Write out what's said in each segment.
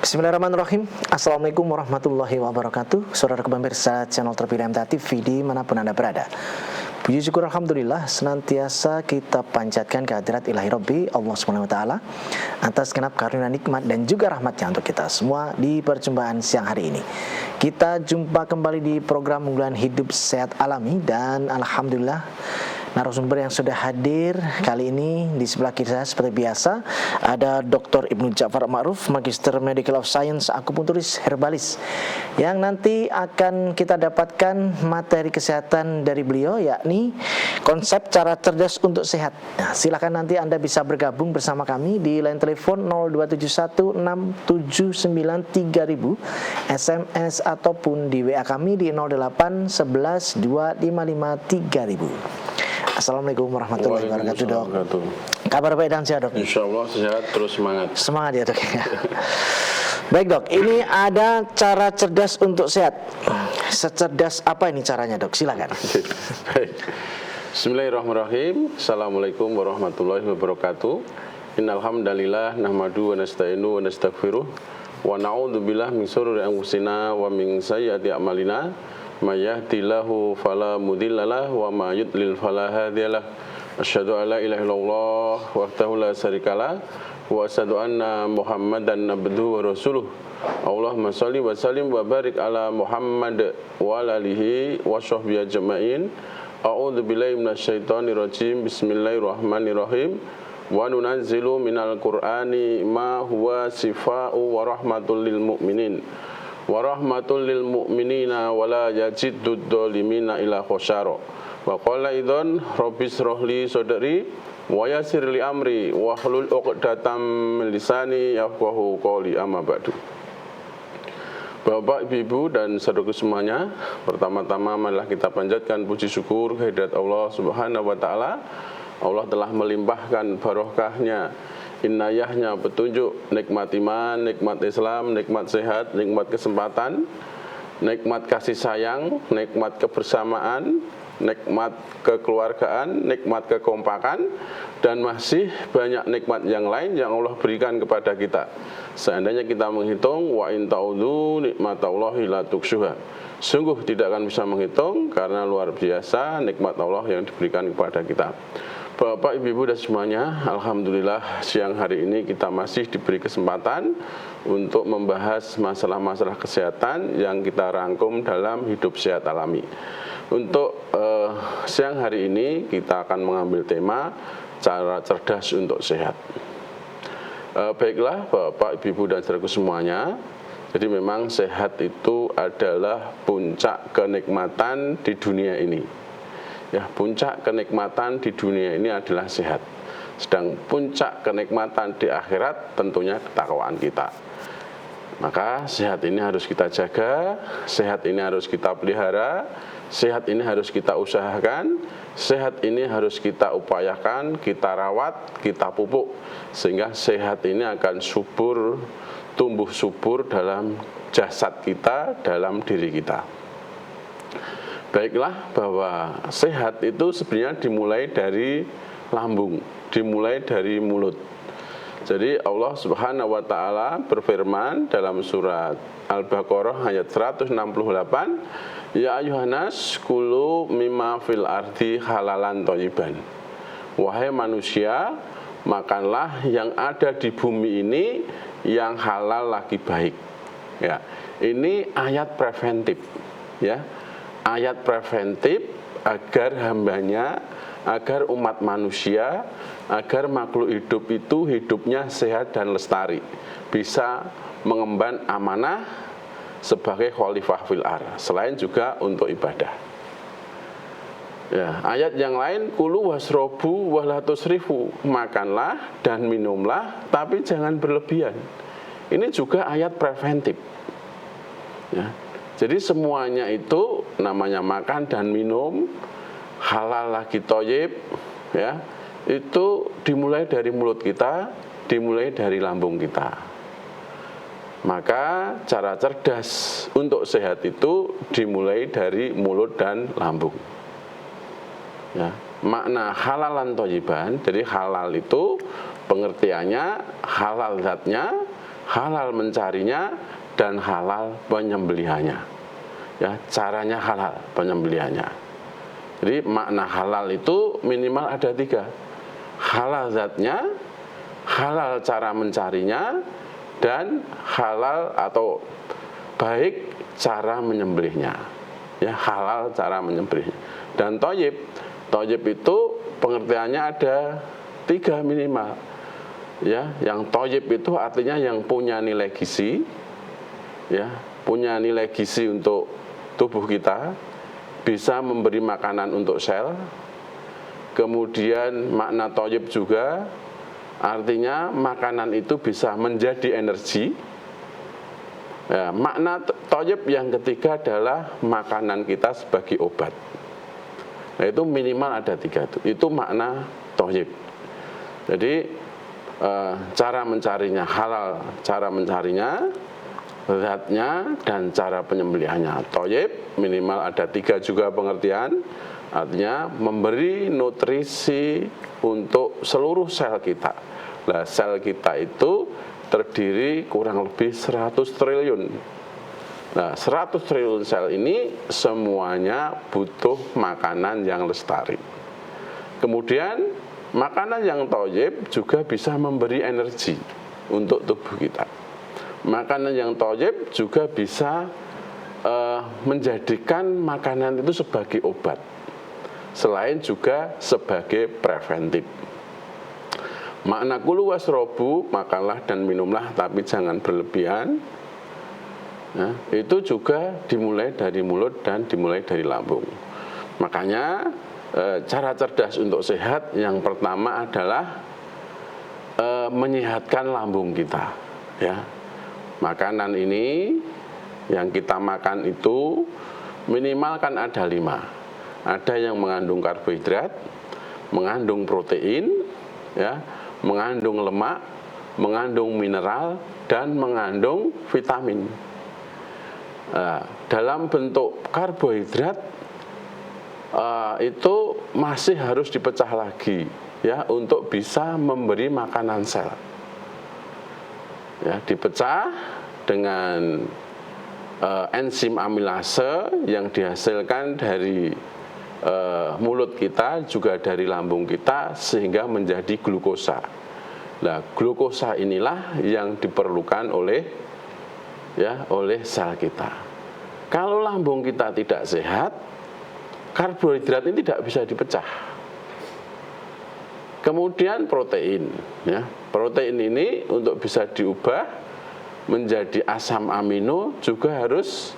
Bismillahirrahmanirrahim. Assalamualaikum warahmatullahi wabarakatuh. Saudara pemirsa channel terpilih MTA TV dimanapun Anda berada. Puji syukur Alhamdulillah senantiasa kita panjatkan kehadirat ilahi Rabbi Allah SWT atas genap karunia nikmat dan juga rahmatnya untuk kita semua di perjumpaan siang hari ini. Kita jumpa kembali di program unggulan Hidup Sehat Alami dan Alhamdulillah narasumber yang sudah hadir kali ini di sebelah kiri saya seperti biasa ada Dr. Ibnu Ja'far Ma'ruf, Magister Medical of Science, akupunturis herbalis, yang nanti akan kita dapatkan materi kesehatan dari beliau, yakni konsep cara cerdas untuk sehat. Nah, silakan nanti Anda bisa bergabung bersama kami di line telepon 02716793000, SMS ataupun di WA kami di 08112553000. Assalamualaikum warahmatullahi wabarakatuh, Dok. Kabar baik dan sehat, Dok? Insya Allah sehat, terus semangat. Semangat ya, Dok. Baik, Dok, ini ada cara cerdas untuk sehat. Secerdas apa ini caranya, Dok? Silakan. Baik. Bismillahirrahmanirrahim. Assalamualaikum warahmatullahi wabarakatuh. Innal hamdalillah nahmadu wa nasta'inu wa nastaghfiruh wa na'udzubillahi min shururi anfusina wa min sayyiati a'malina. May yahdihillahu fala mudhillalah wa may yudlil fala hadiyalah. Asyhadu an la ilaha illallah wahdahu la syarikalah wa asyhadu anna Muhammadan abduhu wa rasuluh. Allahumma shalli wa sallim wa barik ala Muhammad wa ala alihi wa sahbihi ajma'in. A'udzu billahi minasyaitonir rajim. Bismillahirrahmanirrahim. Wa nunazzilu minal Qur'ani ma huwa shifaa'u wa rahmatul lil mu'minin. Wa rahmatul lil mu'minina wa la yajiddud dhalimina ila khosara. Wa qala idzan rabbis rohli sodari wa yassir li amri wa hlul 'uqdatam min lisani yafqahu qawli, amma ba'du. Bapak, Ibu, dan saudaraku semuanya, pertama-tama marilah kita panjatkan puji syukur kehadirat Allah Subhanahu wa taala. Allah telah melimpahkan barokahnya, inayahnya, petunjuk, nikmat iman, nikmat Islam, nikmat sehat, nikmat kesempatan, nikmat kasih sayang, nikmat kebersamaan, nikmat kekeluargaan, nikmat kekompakan, dan masih banyak nikmat yang lain yang Allah berikan kepada kita. Seandainya kita menghitung, wa in ta'udzu nikmatallahi la tuhsuha, sungguh tidak akan bisa menghitung karena luar biasa nikmat Allah yang diberikan kepada kita. Bapak, Ibu, dan semuanya, alhamdulillah siang hari ini kita masih diberi kesempatan untuk membahas masalah-masalah kesehatan yang kita rangkum dalam Hidup Sehat Alami. Untuk siang hari ini kita akan mengambil tema cara cerdas untuk sehat. Baiklah Bapak, Ibu, dan saudaraku semuanya, jadi memang sehat itu adalah puncak kenikmatan di dunia ini. Ya, puncak kenikmatan di dunia ini adalah sehat. Sedang puncak kenikmatan di akhirat tentunya ketakwaan kita. Maka sehat ini harus kita jaga, sehat ini harus kita pelihara, sehat ini harus kita usahakan, sehat ini harus kita upayakan, kita rawat, kita pupuk, sehingga sehat ini akan subur, tumbuh subur dalam jasad kita, dalam diri kita. Baiklah, bahwa sehat itu sebenarnya dimulai dari lambung, dimulai dari mulut. Jadi Allah Subhanahu wa taala berfirman dalam surat Al-Baqarah ayat 168, ya ayyuhannas kulu mimma fil ardi halalan thayyiban. Wahai manusia, makanlah yang ada di bumi ini yang halal lagi baik. Ya, ini ayat preventif, ya. Ayat preventif agar hambanya, agar umat manusia, agar makhluk hidup itu hidupnya sehat dan lestari, bisa mengemban amanah sebagai khalifah fil ardh, selain juga untuk ibadah. Ya, ayat yang lain, kulu wasrobu wala tusrifu, makanlah dan minumlah tapi jangan berlebihan. Ini juga ayat preventif. Ya. Jadi semuanya itu namanya makan dan minum, halal lagi thayyib, ya, itu dimulai dari mulut kita, dimulai dari lambung kita. Maka cara cerdas untuk sehat itu dimulai dari mulut dan lambung. Ya, makna halalan thayyiban, jadi halal itu pengertiannya halal zatnya halal mencarinya, dan halal penyembelihannya. Ya, caranya halal penyembelihannya. Jadi makna halal itu minimal ada 3. Halal zatnya, halal cara mencarinya, dan halal atau baik cara menyembelihnya. Ya, halal cara menyembelihnya. Dan thayyib, thayyib itu pengertiannya ada 3 minimal. Ya, yang thayyib itu artinya yang punya nilai gizi, ya, punya nilai gizi untuk tubuh kita, bisa memberi makanan untuk sel. Kemudian makna thayyib juga artinya makanan itu bisa menjadi energi. Ya, makna thayyib yang ketiga adalah makanan kita sebagai obat. Nah, itu minimal ada 3 itu. Itu makna thayyib. Jadi cara mencarinya halal, cara mencarinya, zatnya, dan cara penyembelihannya. Thayyib minimal ada 3 juga pengertian. Artinya memberi nutrisi untuk seluruh sel kita. Nah, sel kita itu terdiri kurang lebih 100 triliun. Nah, 100 triliun sel ini semuanya butuh makanan yang lestari. Kemudian makanan yang thayyib juga bisa memberi energi untuk tubuh kita. Makanan yang thayyib juga bisa menjadikan makanan itu sebagai obat, selain juga sebagai preventif. Makna kulu wasrobu, makanlah dan minumlah tapi jangan berlebihan. Nah, itu juga dimulai dari mulut dan dimulai dari lambung. Makanya cara cerdas untuk sehat yang pertama adalah menyehatkan lambung kita. Ya, makanan ini yang kita makan itu minimal kan ada 5. Ada yang mengandung karbohidrat, mengandung protein, ya, mengandung lemak, mengandung mineral, dan mengandung vitamin. Nah, dalam bentuk karbohidrat itu masih harus dipecah lagi, ya, untuk bisa memberi makanan sel. Ya, dipecah dengan enzim amilase yang dihasilkan dari mulut kita, juga dari lambung kita, sehingga menjadi glukosa. Nah, glukosa inilah yang diperlukan oleh sel kita. Kalau lambung kita tidak sehat, karbohidrat ini tidak bisa dipecah. Kemudian protein, ya, protein ini untuk bisa diubah menjadi asam amino juga harus,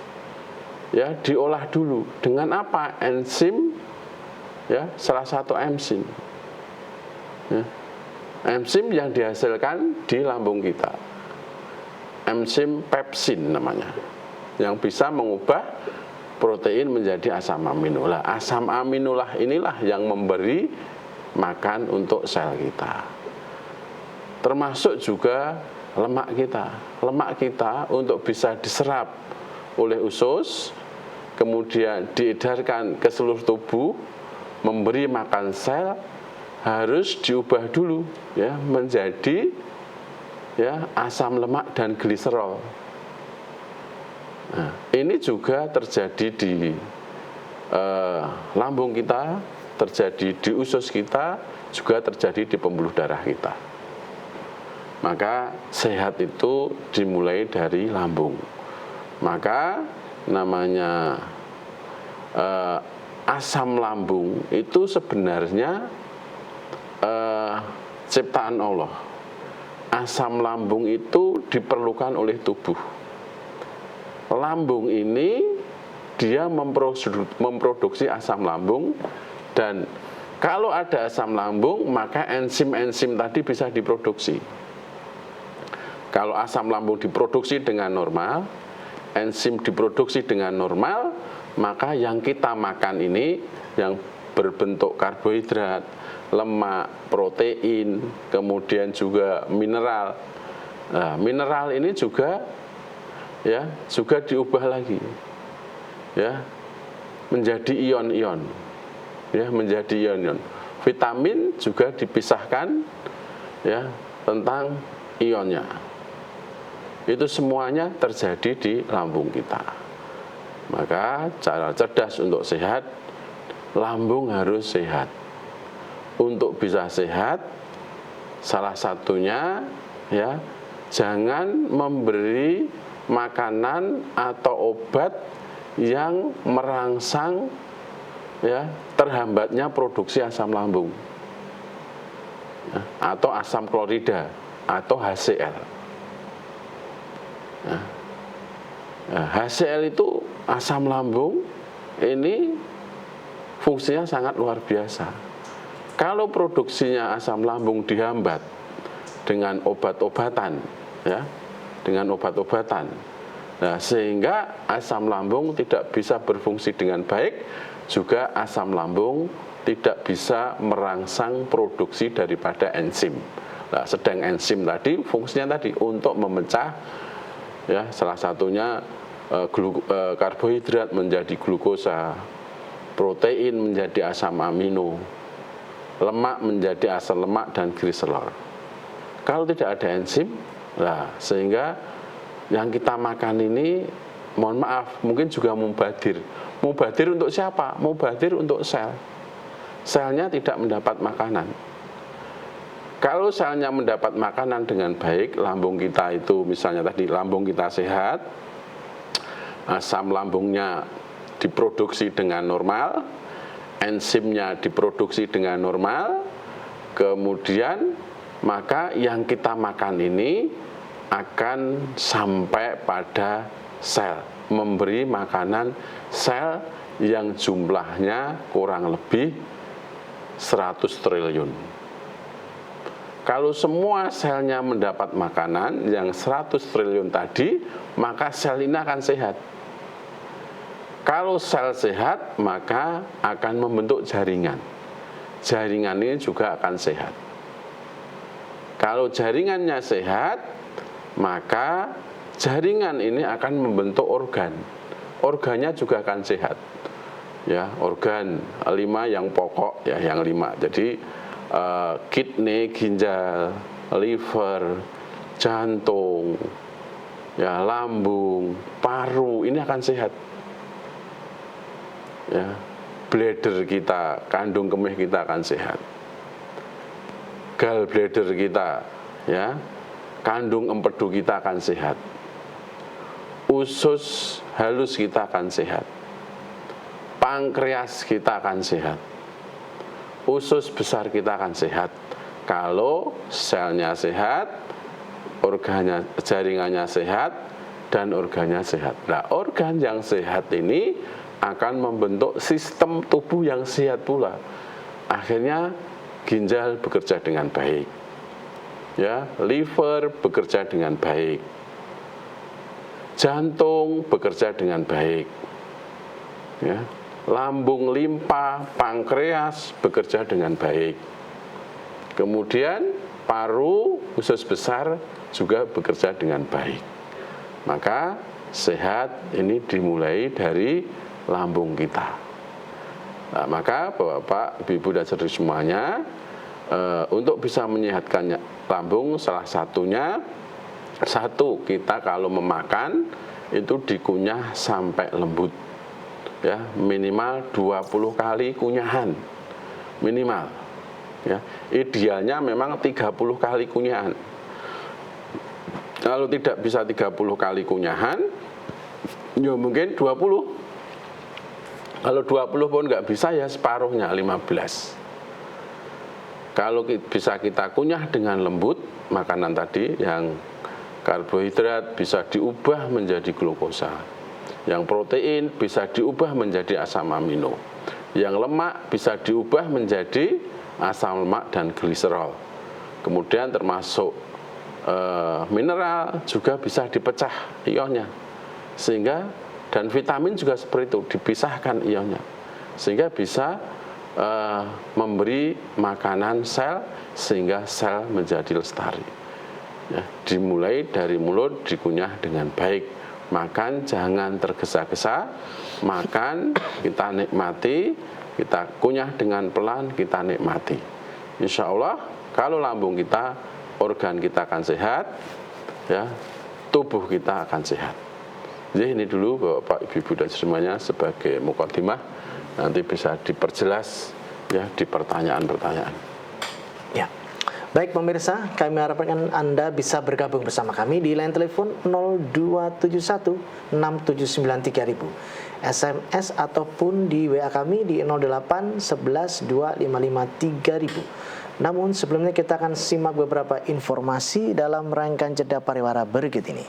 ya, diolah dulu dengan apa? Enzim, ya, salah satu enzim, ya, enzim yang dihasilkan di lambung kita, enzim pepsin namanya, yang bisa mengubah protein menjadi asam amino. Lah, asam amino lah inilah yang memberi makan untuk sel kita, termasuk juga lemak kita. Lemak kita untuk bisa diserap oleh usus, kemudian diedarkan ke seluruh tubuh, memberi makan sel, harus diubah dulu, ya, menjadi, ya, asam lemak dan gliserol. Nah, ini juga terjadi di lambung kita, terjadi di usus kita, juga terjadi di pembuluh darah kita. Maka sehat itu dimulai dari lambung. Maka namanya asam lambung itu sebenarnya ciptaan Allah. Asam lambung itu diperlukan oleh tubuh. Lambung ini dia memproduksi asam lambung, dan kalau ada asam lambung maka enzim-enzim tadi bisa diproduksi. Kalau asam lambung diproduksi dengan normal, enzim diproduksi dengan normal, maka yang kita makan ini yang berbentuk karbohidrat, lemak, protein, kemudian juga mineral. Nah, mineral ini juga, ya, juga diubah lagi, ya, menjadi ion-ion, ya, menjadi ion-ion. Vitamin juga dipisahkan, ya, tentang ionnya. Itu semuanya terjadi di lambung kita. Maka cara cerdas untuk sehat, lambung harus sehat. Untuk bisa sehat, salah satunya ya, jangan memberi makanan atau obat yang merangsang ya terhambatnya produksi asam lambung ya, atau asam klorida atau HCl. Nah, HCl itu asam lambung, ini fungsinya sangat luar biasa. Kalau produksinya asam lambung dihambat dengan obat-obatan, ya, dengan obat-obatan, nah, sehingga asam lambung tidak bisa berfungsi dengan baik, juga asam lambung tidak bisa merangsang produksi daripada enzim. Nah, sedang enzim tadi fungsinya tadi untuk memecah, ya, salah satunya karbohidrat menjadi glukosa, protein menjadi asam amino, lemak menjadi asam lemak dan gliserol. Kalau tidak ada enzim, nah, sehingga yang kita makan ini, mohon maaf, mungkin juga mubadir. Mubadir untuk siapa? Mubadir untuk sel. Selnya tidak mendapat makanan. Kalau selnya mendapat makanan dengan baik, lambung kita itu misalnya tadi lambung kita sehat, asam lambungnya diproduksi dengan normal, enzimnya diproduksi dengan normal, kemudian maka yang kita makan ini akan sampai pada sel, memberi makanan sel yang jumlahnya kurang lebih 100 triliun. Kalau semua selnya mendapat makanan yang 100 triliun tadi, maka sel ini akan sehat. Kalau sel sehat, maka akan membentuk jaringan. Jaringan ini juga akan sehat. Kalau jaringannya sehat, maka jaringan ini akan membentuk organ. Organnya juga akan sehat. Ya, organ 5 yang pokok, ya, yang 5. Jadi kidney, ginjal, liver, jantung, ya, lambung, paru, ini akan sehat. Ya, bladder kita, kandung kemih kita akan sehat. Gallbladder kita, ya, kandung empedu kita akan sehat. Usus halus kita akan sehat. Pankreas kita akan sehat. Usus besar kita akan sehat. Kalau selnya sehat, organnya, jaringannya sehat, dan organnya sehat. Nah, organ yang sehat ini akan membentuk sistem tubuh yang sehat pula. Akhirnya ginjal bekerja dengan baik, ya, liver bekerja dengan baik, jantung bekerja dengan baik, ya, lambung, limpa, pankreas bekerja dengan baik. Kemudian paru, usus besar juga bekerja dengan baik. Maka sehat ini dimulai dari lambung kita. Nah, maka Bapak, Ibu dan saudara semuanya, untuk bisa menyehatkan lambung, salah satunya, satu, kita kalau memakan itu dikunyah sampai lembut, ya, minimal 20 kali kunyahan, minimal, ya. Idealnya memang 30 kali kunyahan. Kalau tidak bisa 30 kali kunyahan, ya mungkin 20. Kalau 20 pun nggak bisa, ya separuhnya 15. Kalau bisa kita kunyah dengan lembut, makanan tadi yang karbohidrat bisa diubah menjadi glukosa, yang protein bisa diubah menjadi asam amino, yang lemak bisa diubah menjadi asam lemak dan gliserol. Kemudian termasuk mineral juga bisa dipecah ionnya, sehingga, dan vitamin juga seperti itu, dipisahkan ionnya, sehingga bisa memberi makanan sel, sehingga sel menjadi lestari. Ya, dimulai dari mulut, dikunyah dengan baik. Makan jangan tergesa-gesa, makan kita nikmati, kita kunyah dengan pelan, kita nikmati. Insya Allah kalau lambung kita, organ kita akan sehat, ya, tubuh kita akan sehat. Jadi ini dulu Bapak Ibu dan semuanya sebagai mukadimah, nanti bisa diperjelas ya di pertanyaan-pertanyaan. Ya. Baik pemirsa, kami harapkan Anda bisa bergabung bersama kami di line telepon 0271 679 3000, SMS ataupun di WA kami di 08 11 255 3000. Namun sebelumnya kita akan simak beberapa informasi dalam rangkaian jeda pariwara berikut ini.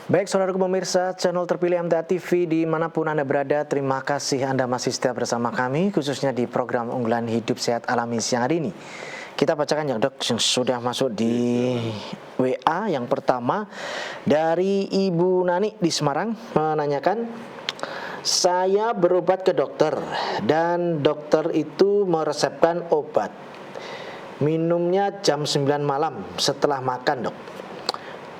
Baik saudara pemirsa channel terpilih MTA TV dimanapun Anda berada, terima kasih Anda masih setia bersama kami khususnya di program unggulan Hidup Sehat Alami siang hari ini. Kita bacakan yang dok yang sudah masuk di WA. Yang pertama dari Ibu Nani di Semarang menanyakan, saya berobat ke dokter dan dokter itu meresepkan obat. Minumnya jam 9 malam setelah makan dok.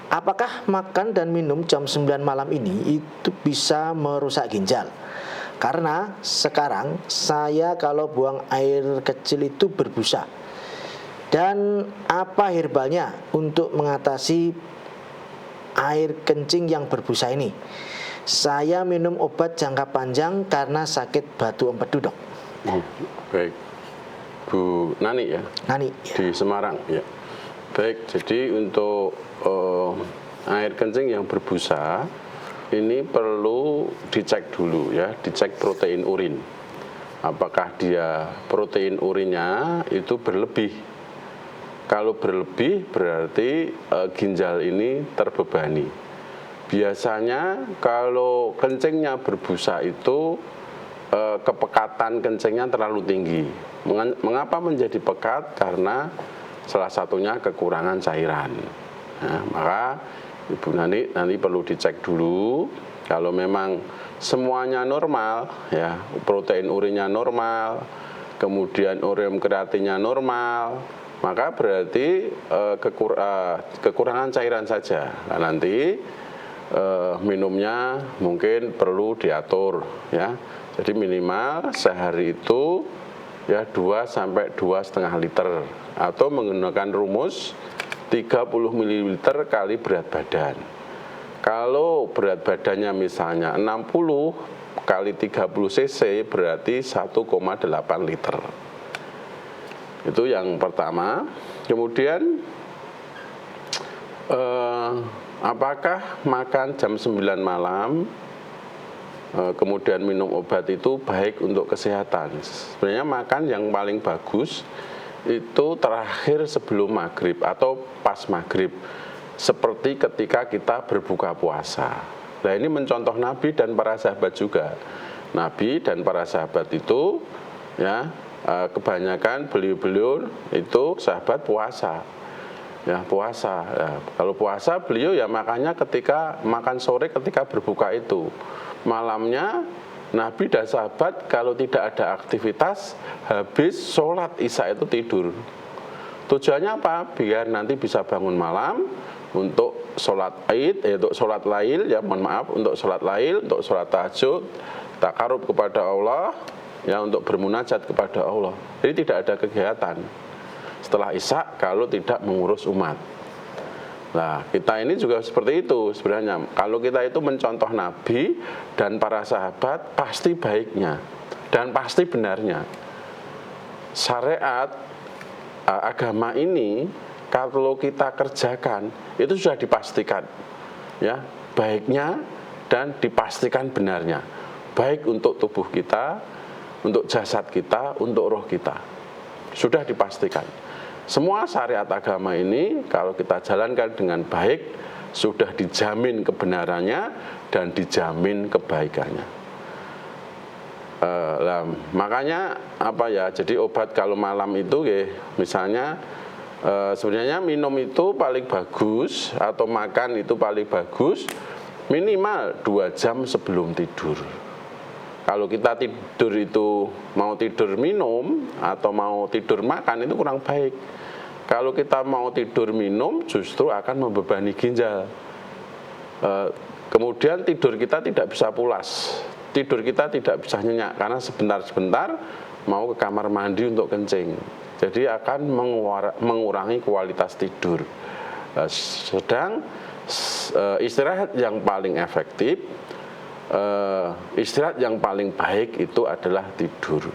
Apakah makan dan minum jam 9 malam ini itu bisa merusak ginjal? Karena sekarang saya kalau buang air kecil itu berbusa. Dan apa herbalnya untuk mengatasi air kencing yang berbusa ini? Saya minum obat jangka panjang karena sakit batu empedu dok. Baik, Bu Nani ya? Nani ya. Di Semarang ya. Baik, jadi untuk air kencing yang berbusa ini perlu dicek dulu ya, dicek protein urin. Apakah dia protein urinnya itu berlebih? Kalau berlebih berarti ginjal ini terbebani. Biasanya kalau kencingnya berbusa itu kepekatan kencingnya terlalu tinggi. Mengapa menjadi pekat? Karena salah satunya kekurangan cairan. Nah, maka Ibu Nani nanti perlu dicek dulu. Kalau memang semuanya normal, ya protein urinnya normal, kemudian ureum kreatinnya normal, maka berarti kekurangan cairan saja. Nah, nanti minumnya mungkin perlu diatur, ya. Jadi minimal sehari itu ya 2 sampai 2,5 liter atau menggunakan rumus 30 ml kali berat badan. Kalau berat badannya misalnya 60 kali 30 cc berarti 1,8 liter. Itu yang pertama. Kemudian apakah makan jam 9 malam kemudian minum obat itu baik untuk kesehatan? Sebenarnya makan yang paling bagus itu terakhir sebelum maghrib atau pas maghrib, seperti ketika kita berbuka puasa. Nah, ini mencontoh Nabi dan para sahabat juga. Nabi dan para sahabat itu ya kebanyakan beliau-beliau itu sahabat puasa. Ya, puasa. Ya, kalau puasa beliau ya makannya ketika makan sore ketika berbuka itu. Malamnya Nabi dan sahabat kalau tidak ada aktivitas habis sholat isya itu tidur. Tujuannya apa? Biar nanti bisa bangun malam untuk sholat id, untuk sholat lail, ya mohon maaf, untuk sholat lail, untuk sholat tahajud, takarub kepada Allah, ya untuk bermunajat kepada Allah. Jadi tidak ada kegiatan setelah isya kalau tidak mengurus umat. Nah, kita ini juga seperti itu sebenarnya. Kalau kita itu mencontoh Nabi dan para sahabat, pasti baiknya dan pasti benarnya. Syariat agama ini kalau kita kerjakan itu sudah dipastikan ya, baiknya dan dipastikan benarnya. Baik untuk tubuh kita, untuk jasad kita, untuk roh kita. Sudah dipastikan. Semua syariat agama ini kalau kita jalankan dengan baik sudah dijamin kebenarannya dan dijamin kebaikannya. Makanya apa ya? Jadi obat kalau malam itu ya, misalnya sebenarnya minum itu paling bagus atau makan itu paling bagus minimal 2 jam sebelum tidur. Kalau kita tidur itu mau tidur minum atau mau tidur makan itu kurang baik. Kalau kita mau tidur minum justru akan membebani ginjal. Kemudian tidur kita tidak bisa pulas, tidur kita tidak bisa nyenyak karena sebentar-sebentar mau ke kamar mandi untuk kencing. Jadi akan mengurangi kualitas tidur. Sedang istirahat yang paling efektif, istirahat yang paling baik itu adalah tidur.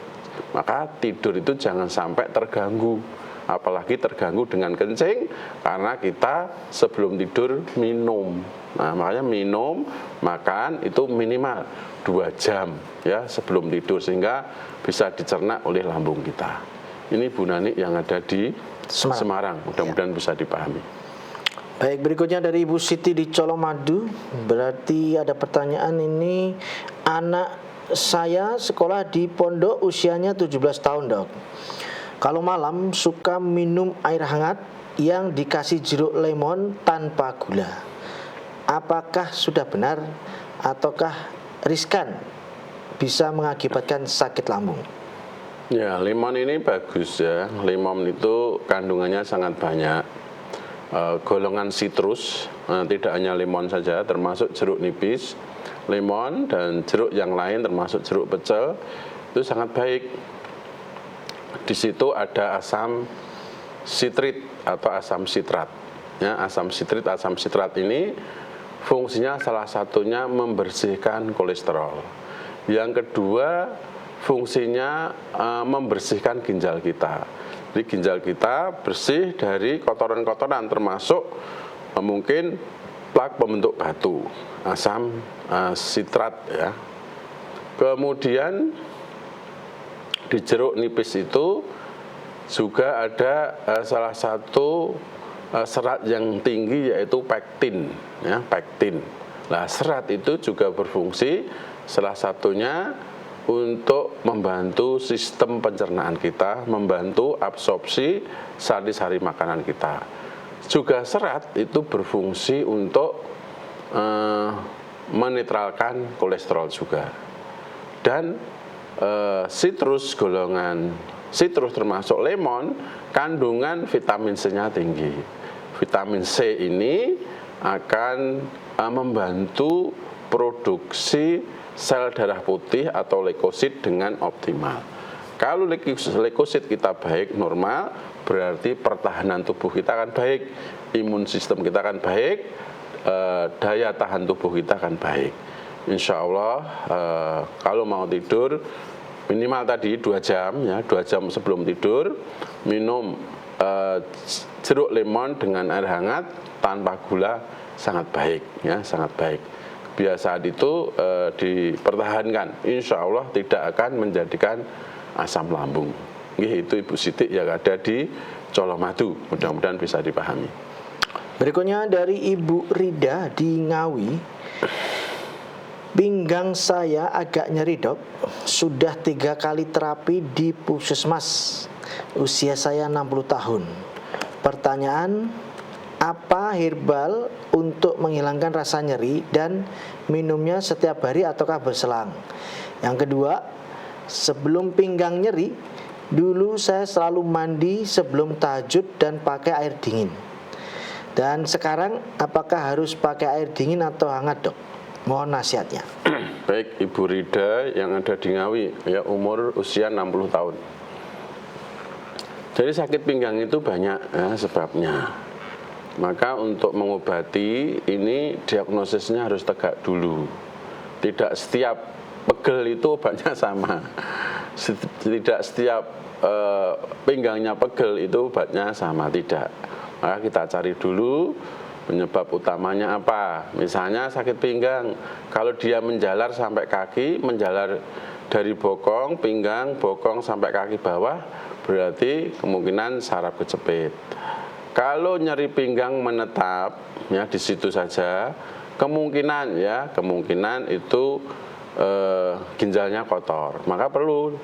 Maka tidur itu jangan sampai terganggu, apalagi terganggu dengan kencing, karena kita sebelum tidur minum. Nah, makanya minum, makan itu minimal 2 jam ya sebelum tidur, sehingga bisa dicerna oleh lambung kita. Ini Bu Nani yang ada di Semarang. Mudah-mudahan bisa dipahami. Baik, berikutnya dari Ibu Siti di Colomadu. Berarti ada pertanyaan ini, anak saya sekolah di pondok usianya 17 tahun, Dok. Kalau malam suka minum air hangat yang dikasih jeruk lemon tanpa gula. Apakah sudah benar ataukah riskan bisa mengakibatkan sakit lambung? Ya, lemon ini bagus ya. Lemon itu kandungannya sangat banyak. Golongan sitrus, tidak hanya lemon saja, termasuk jeruk nipis, lemon dan jeruk yang lain termasuk jeruk pecel itu sangat baik. Di situ ada asam sitrit atau asam sitrat. Ya, asam sitrat ini fungsinya salah satunya membersihkan kolesterol. Yang kedua, fungsinya membersihkan ginjal kita. Jadi ginjal kita bersih dari kotoran-kotoran, termasuk mungkin plak pembentuk batu, asam sitrat ya. Kemudian di jeruk nipis itu juga ada salah satu serat yang tinggi, yaitu pektin ya, pektin. Nah, serat itu juga berfungsi salah satunya untuk membantu sistem pencernaan kita, membantu absorpsi sari-sari makanan kita. Juga serat itu berfungsi untuk menetralkan kolesterol juga. Dan sitrus, golongan sitrus termasuk lemon, kandungan vitamin C-nya tinggi. Vitamin C ini akan membantu produksi sel darah putih atau leukosit dengan optimal. Kalau leukosit kita baik, normal, berarti pertahanan tubuh kita akan baik, imun sistem kita akan baik, daya tahan tubuh kita akan baik. Insya Allah kalau mau tidur minimal tadi 2 jam ya, 2 jam sebelum tidur minum jeruk lemon dengan air hangat tanpa gula, sangat baik ya, sangat baik. Kebiasaan itu dipertahankan, insya Allah tidak akan menjadikan asam lambung. Itu Ibu Siti yang ada di Colomadu, mudah-mudahan bisa dipahami. Berikutnya dari Ibu Rida di Ngawi. Pinggang saya agak nyeri, Dok. Sudah 3 kali terapi di puskesmas. Usia saya 60 tahun. Pertanyaan, apa herbal untuk menghilangkan rasa nyeri dan minumnya setiap hari ataukah berselang? Yang kedua, sebelum pinggang nyeri, dulu saya selalu mandi sebelum tahajud dan pakai air dingin. Dan sekarang apakah harus pakai air dingin atau hangat, Dok? Mohon nasihatnya. Baik, Ibu Rida yang ada di Ngawi, ya, umur usia 60 tahun. Jadi sakit pinggang itu banyak ya, sebabnya. Maka untuk mengobati ini diagnosisnya harus tegak dulu. Tidak setiap pegel itu obatnya sama. Tidak setiap pinggangnya pegel itu obatnya sama, tidak. Maka kita cari dulu penyebab utamanya apa. Misalnya sakit pinggang, kalau dia menjalar sampai kaki, menjalar dari bokong, pinggang, bokong sampai kaki bawah, berarti kemungkinan saraf kejepit. Kalau nyeri pinggang menetap ya di situ saja, kemungkinan itu ginjalnya kotor. Maka perlu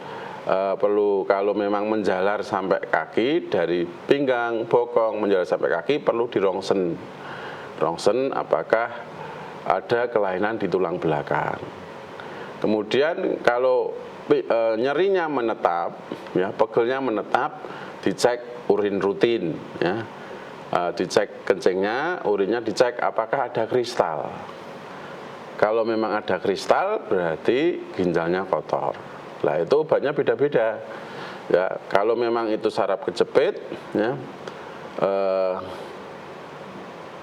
kalau memang menjalar sampai kaki, dari pinggang, bokong menjalar sampai kaki, perlu dirongsen. Rongsen apakah ada kelainan di tulang belakang. Kemudian kalau nyerinya menetap, ya, pegelnya menetap, dicek urin rutin, ya, dicek kencingnya, urinnya dicek apakah ada kristal. Kalau memang ada kristal, berarti ginjalnya kotor. Lah itu obatnya beda-beda. Ya, kalau memang itu saraf kejepit, ya,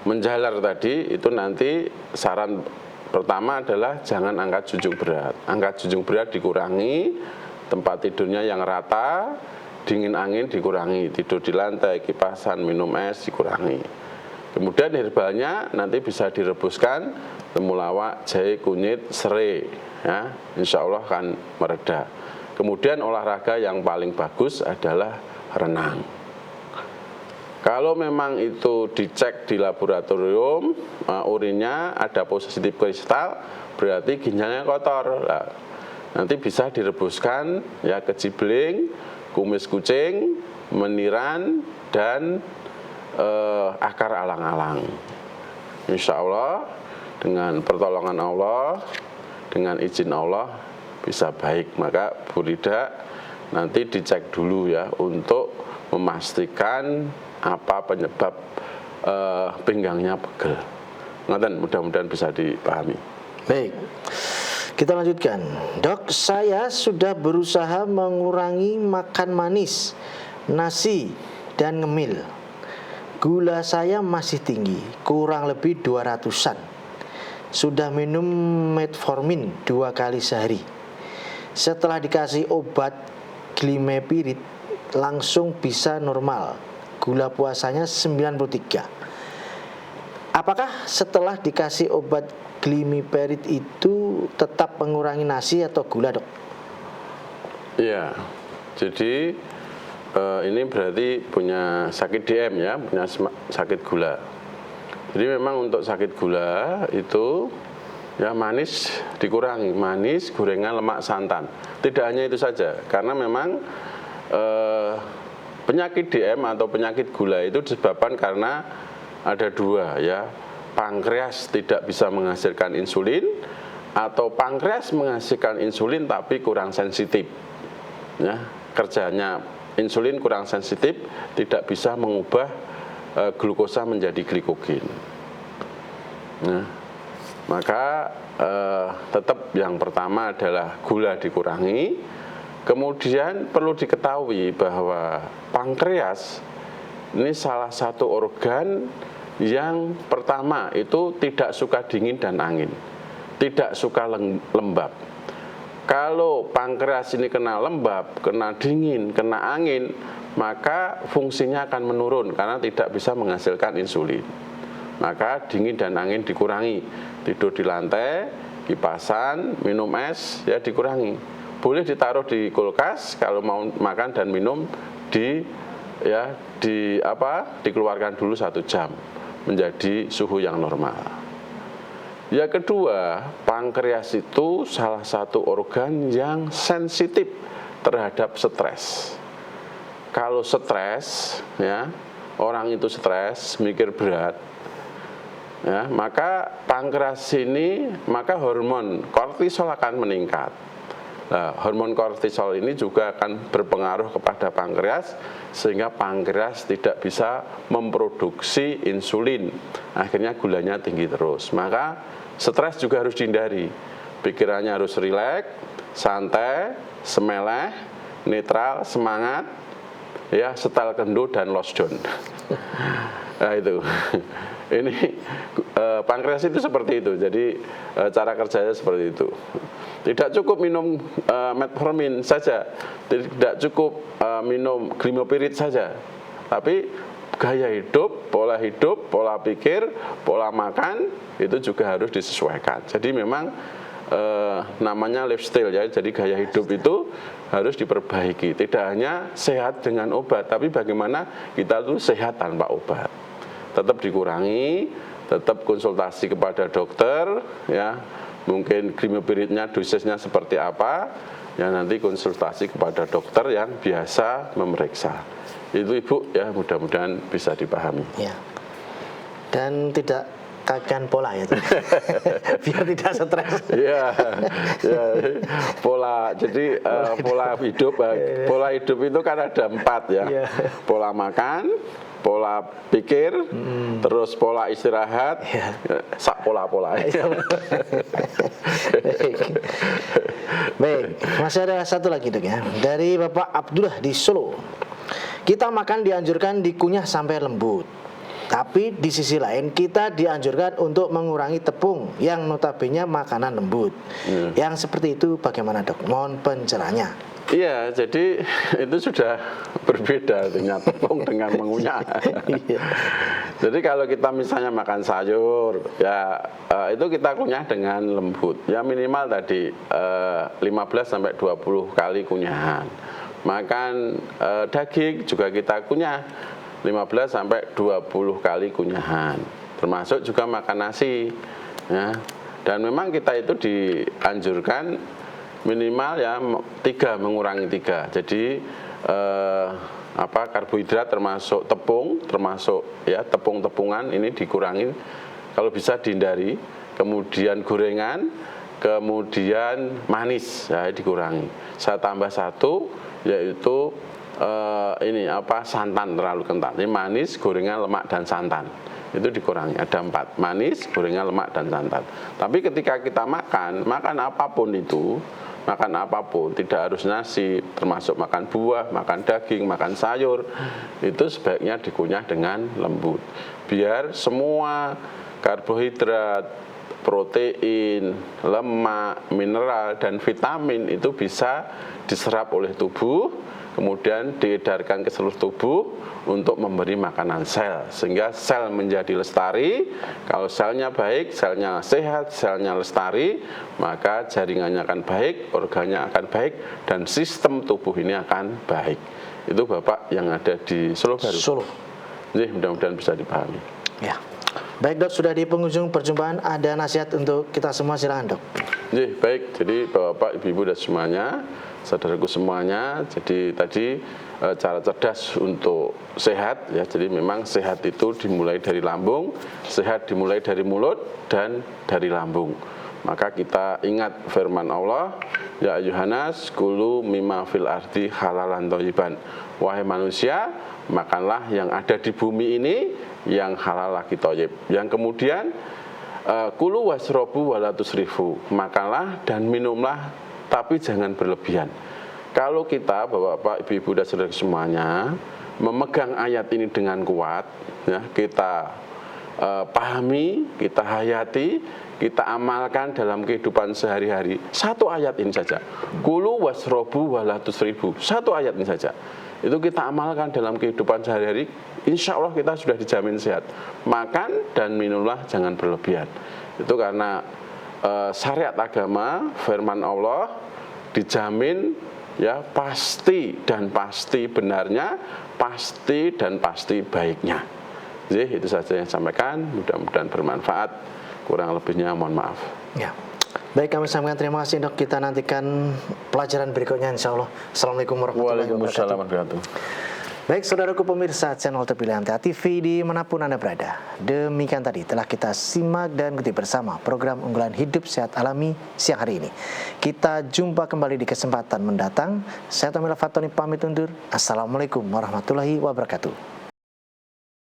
menjalar tadi itu nanti saran pertama adalah jangan angkat junjung berat. Angkat junjung berat dikurangi, tempat tidurnya yang rata, dingin angin dikurangi, tidur di lantai, kipasan, minum es dikurangi. Kemudian herbalnya nanti bisa direbuskan temulawak, jahe, kunyit, serai, ya, insya Allah akan mereda. Kemudian olahraga yang paling bagus adalah renang. Kalau memang itu dicek di laboratorium, urinnya ada positif kristal, berarti ginjalnya kotor. Nah, nanti bisa direbuskan ya kecibling, kumis kucing, meniran, dan akar alang-alang. Insya Allah dengan pertolongan Allah, dengan izin Allah bisa baik. Maka Bu Rida nanti dicek dulu ya untuk memastikan apa penyebab pinggangnya pegel. Ngoten, mudah-mudahan bisa dipahami. Baik, kita lanjutkan. Dok, saya sudah berusaha mengurangi makan manis, nasi, dan ngemil. Gula saya masih tinggi, kurang lebih 200-an. Sudah minum metformin 2 kali sehari. Setelah dikasih obat glimepirid, langsung bisa normal. Gula puasanya 93. Apakah setelah dikasih obat glimepirid itu tetap mengurangi nasi atau gula, Dok? Iya, jadi ini berarti punya sakit DM ya, punya sakit gula. Jadi memang untuk sakit gula itu ya manis dikurangi, manis, gorengan, lemak, santan. Tidak hanya itu saja, karena memang penyakit DM atau penyakit gula itu disebabkan karena ada dua ya, pankreas tidak bisa menghasilkan insulin atau pankreas menghasilkan insulin tapi kurang sensitif. Ya, kerjanya insulin kurang sensitif, tidak bisa mengubah glukosa menjadi glikogen. Nah, maka tetap yang pertama adalah gula dikurangi. Kemudian perlu diketahui bahwa pankreas ini salah satu organ yang pertama itu tidak suka dingin dan angin, tidak suka lembab. Kalau pankreas ini kena lembab, kena dingin, kena angin, maka fungsinya akan menurun karena tidak bisa menghasilkan insulin. Maka dingin dan angin dikurangi, tidur di lantai, kipasan, minum es ya dikurangi. Boleh ditaruh di kulkas kalau mau makan dan minum dikeluarkan dulu 1 jam menjadi suhu yang normal. Yang kedua, pankreas itu salah satu organ yang sensitif terhadap stres. Kalau stres, ya, orang itu stres, mikir berat, ya, maka pankreas ini, maka hormon kortisol akan meningkat. Nah, hormon kortisol ini juga akan berpengaruh kepada pankreas sehingga pankreas tidak bisa memproduksi insulin. Akhirnya gulanya tinggi terus. Maka stres juga harus dihindari. Pikirannya harus rileks, santai, semeleh, netral, semangat, ya, setel kendo dan losdon. Nah itu. Ini pankreas itu seperti itu. Jadi cara kerjanya seperti itu. Tidak cukup minum metformin saja, tidak cukup minum glimepirid saja, tapi gaya hidup, pola pikir, pola makan itu juga harus disesuaikan. Jadi memang namanya lifestyle ya. Jadi gaya hidup itu harus diperbaiki. Tidak hanya sehat dengan obat, tapi bagaimana kita tuh sehat tanpa obat. Tetap dikurangi, tetap konsultasi kepada dokter ya. Mungkin glimepiridnya dosisnya seperti apa, ya nanti konsultasi kepada dokter yang biasa memeriksa. Itu Ibu ya, mudah-mudahan bisa dipahami. Ya. Dan tidak mengatakan pola ya, biar tidak stres. Ya, ya, pola. Jadi pola hidup itu kan ada 4 ya. Iya. Pola makan, pola pikir, terus pola istirahat, sak pola-pola. Baik, masih ada satu lagi Dok ya. Dari Bapak Abdullah di Solo. Kita makan dianjurkan dikunyah sampai lembut. Tapi di sisi lain kita dianjurkan untuk mengurangi tepung yang notabene makanan lembut. Yang seperti itu bagaimana Dok? Mohon pencerahannya. Iya, jadi itu sudah berbeda dengan tepung dengan mengunyah. Jadi kalau kita misalnya makan sayur, ya itu kita kunyah dengan lembut. Ya minimal tadi 15 sampai 20 kali kunyahan. Makan daging juga kita kunyah 15 sampai 20 kali kunyahan. Termasuk juga makan nasi. Ya. Dan memang kita itu dianjurkan minimal ya 3, mengurangi 3. Jadi karbohidrat termasuk tepung, termasuk ya tepung-tepungan ini dikurangi kalau bisa dihindari. Kemudian gorengan, kemudian manis ya dikurangi. Saya tambah 1 yaitu santan terlalu kental. Ini manis, gorengan, lemak dan santan. Itu dikurangi. Ada 4, manis, gorengan, lemak dan santan. Tapi ketika kita makan apapun itu, makan apapun, tidak harus nasi, termasuk makan buah, makan daging, makan sayur, itu sebaiknya dikunyah dengan lembut. Biar semua karbohidrat, protein, lemak, mineral, dan vitamin itu bisa diserap oleh tubuh, kemudian diedarkan ke seluruh tubuh untuk memberi makanan sel, sehingga sel menjadi lestari. Kalau selnya baik, selnya sehat, selnya lestari, maka jaringannya akan baik, organnya akan baik, dan sistem tubuh ini akan baik. Itu Bapak yang ada di Solo Baru. Solo. Jadi mudah-mudahan bisa dipahami. Ya. Baik Dok, sudah di penghujung perjumpaan, ada nasihat untuk kita semua, silakan Dok. Baik, jadi Bapak, Ibu, dan semuanya, saudaraku semuanya, jadi tadi cara cerdas untuk sehat ya. Jadi memang sehat itu dimulai dari lambung, sehat dimulai dari mulut dan dari lambung. Maka kita ingat firman Allah, ya ayyuhannas kulu mimma fil ardi halalan thayyiban. Wahai manusia, makanlah yang ada di bumi ini yang halal lagi thayyib. Yang kemudian kulu wasrobu wala tusrifu. Makanlah dan minumlah tapi jangan berlebihan. Kalau kita Bapak, Ibu, dan saudara semuanya memegang ayat ini dengan kuat, ya, kita pahami, kita hayati, kita amalkan dalam kehidupan sehari-hari. 1 ayat ini saja. Kulu wasrobu wala tusrifu. 1 ayat ini saja. Itu kita amalkan dalam kehidupan sehari-hari, insya Allah kita sudah dijamin sehat. Makan dan minumlah jangan berlebihan. Itu karena syariat agama, firman Allah dijamin ya pasti dan pasti benarnya, pasti dan pasti baiknya. Jadi itu saja yang saya sampaikan, mudah-mudahan bermanfaat. Kurang lebihnya mohon maaf. Ya. Baik, kami sampaikan terima kasih Dok. Kita nantikan pelajaran berikutnya insya Allah. Assalamualaikum warahmatullahi wabarakatuh. Baik, saudaraku pemirsa channel terpilih MTA TV dimanapun Anda berada. Demikian tadi telah kita simak dan ikuti bersama program unggulan Hidup Sehat Alami siang hari ini. Kita jumpa kembali di kesempatan mendatang. Saya Tamila Fatoni pamit undur. Assalamualaikum warahmatullahi wabarakatuh.